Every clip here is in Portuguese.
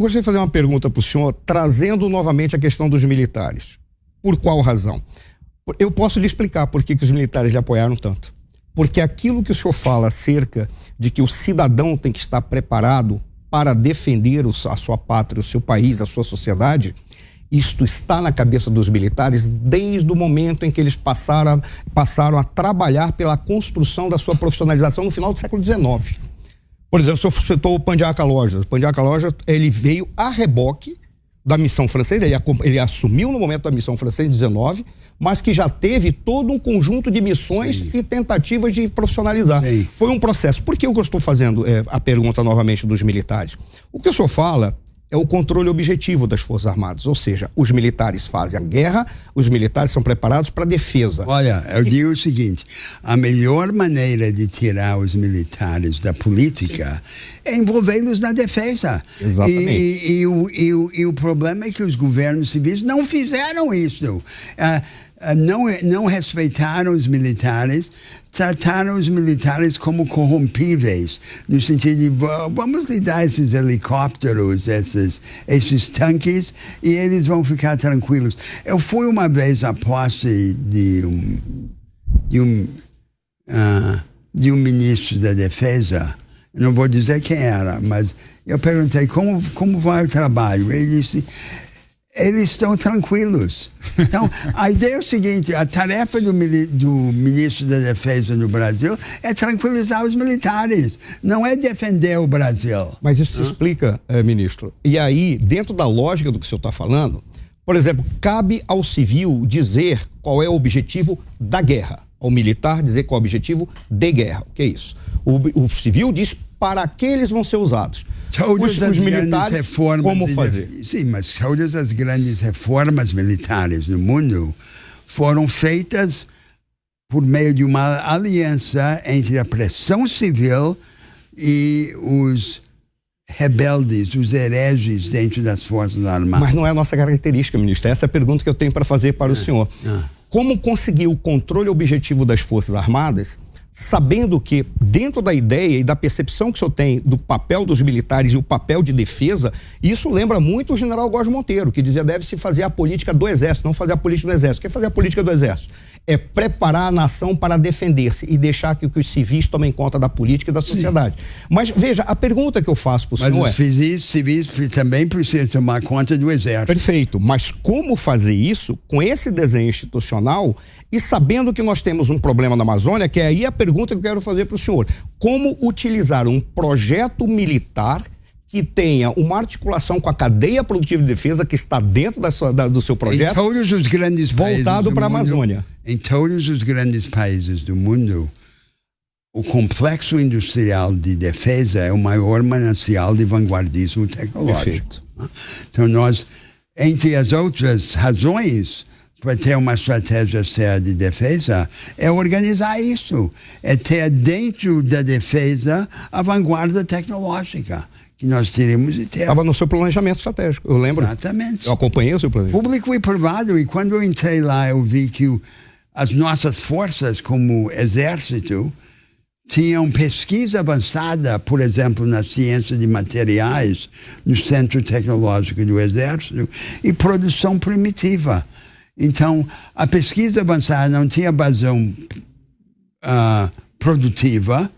Gostaria de fazer uma pergunta para o senhor, trazendo novamente a questão dos militares. Por qual razão? Eu posso lhe explicar por que os militares lhe apoiaram tanto. Porque aquilo que o senhor fala acerca de que o cidadão tem que estar preparado para defender a sua pátria, o seu país, a sua sociedade, isto está na cabeça dos militares desde o momento em que eles passaram a trabalhar pela construção da sua profissionalização no final do século XIX. Por exemplo, o senhor citou o Pandiaca Lojas. O Pandiaca Lojas, ele veio a reboque da missão francesa, ele assumiu no momento da missão francesa em 19, mas que já teve todo um conjunto de missões e tentativas de profissionalizar. Foi um processo. Por que eu estou fazendo a pergunta novamente dos militares? O que o senhor fala é o controle objetivo das Forças Armadas, ou seja, os militares fazem a guerra, os militares são preparados para a defesa. Olha, eu digo o seguinte, a melhor maneira de tirar os militares da política é envolvê-los na defesa. Exatamente. E o problema é que os governos civis não fizeram isso. Não respeitaram os militares, trataram os militares como corrompíveis, no sentido de vamos lhe dar esses helicópteros, esses tanques, e eles vão ficar tranquilos. Eu fui uma vez à posse de um ministro da Defesa, não vou dizer quem era, mas eu perguntei como vai o trabalho. Ele disse: eles estão tranquilos. Então, a ideia é o seguinte, a tarefa do ministro da Defesa no Brasil é tranquilizar os militares, não é defender o Brasil. Mas isso se explica, ministro. E aí, dentro da lógica do que o senhor está falando, por exemplo, cabe ao civil dizer qual é o objetivo da guerra, ao militar dizer qual é o objetivo de guerra. O que é isso? O civil diz para que eles vão ser usados. Todas as militares, reformas como fazer? Sim, mas todas as grandes reformas militares no mundo foram feitas por meio de uma aliança entre a pressão civil e os rebeldes, os hereges dentro das Forças Armadas. Mas não é a nossa característica, ministro. Essa é a pergunta que eu tenho para fazer para o senhor. Como conseguir o controle objetivo das Forças Armadas, sabendo que, dentro da ideia e da percepção que o senhor tem do papel dos militares e o papel de defesa, isso lembra muito o general Góes Monteiro, que dizia: deve-se fazer a política do Exército, não fazer a política do Exército. O que é fazer a política do Exército? É preparar a nação para defender-se e deixar que os civis tomem conta da política e da sociedade. Sim. Mas, veja, a pergunta que eu faço para o senhor Mas os civis também precisam tomar conta do Exército. Perfeito, mas como fazer isso com esse desenho institucional e sabendo que nós temos um problema na Amazônia, que é aí a pergunta que eu quero fazer para o senhor. Como utilizar um projeto militar que tenha uma articulação com a cadeia produtiva de defesa que está dentro do seu projeto, em todos os grandes voltado para a Amazônia? Em todos os grandes países do mundo, o complexo industrial de defesa é o maior manancial de vanguardismo tecnológico. Perfeito. Então nós, entre as outras razões para ter uma estratégia séria de defesa, é organizar isso, é ter dentro da defesa a vanguarda tecnológica que nós teríamos de ter. Estava no seu planejamento estratégico, eu lembro. Exatamente. Eu acompanhei o seu planejamento. Público e privado, e quando eu entrei lá, eu vi que as nossas forças, como Exército, tinham pesquisa avançada, por exemplo, na ciência de materiais, no Centro Tecnológico do Exército, e produção primitiva. Então, a pesquisa avançada não tinha vazão produtiva,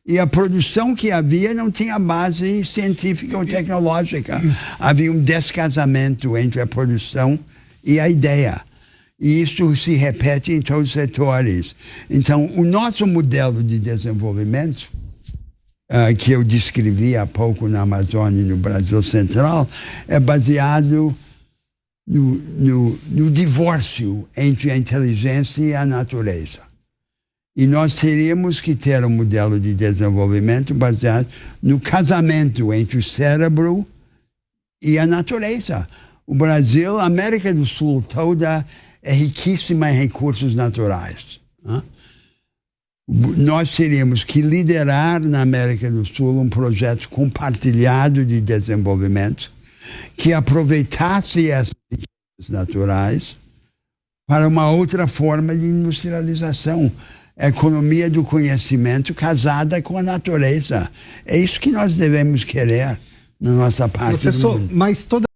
e a produção que havia não tinha base científica ou tecnológica. Havia um descasamento entre a produção e a ideia. E isso se repete em todos os setores. Então, o nosso modelo de desenvolvimento, que eu descrevi há pouco na Amazônia e no Brasil Central, é baseado no divórcio entre a inteligência e a natureza. E nós teríamos que ter um modelo de desenvolvimento baseado no casamento entre o cérebro e a natureza. O Brasil, a América do Sul toda é riquíssima em recursos naturais. Nós teríamos que liderar na América do Sul um projeto compartilhado de desenvolvimento que aproveitasse essas riquezas naturais para uma outra forma de industrialização. A economia do conhecimento casada com a natureza. É isso que nós devemos querer. na nossa parte do Professor, mundo. mas toda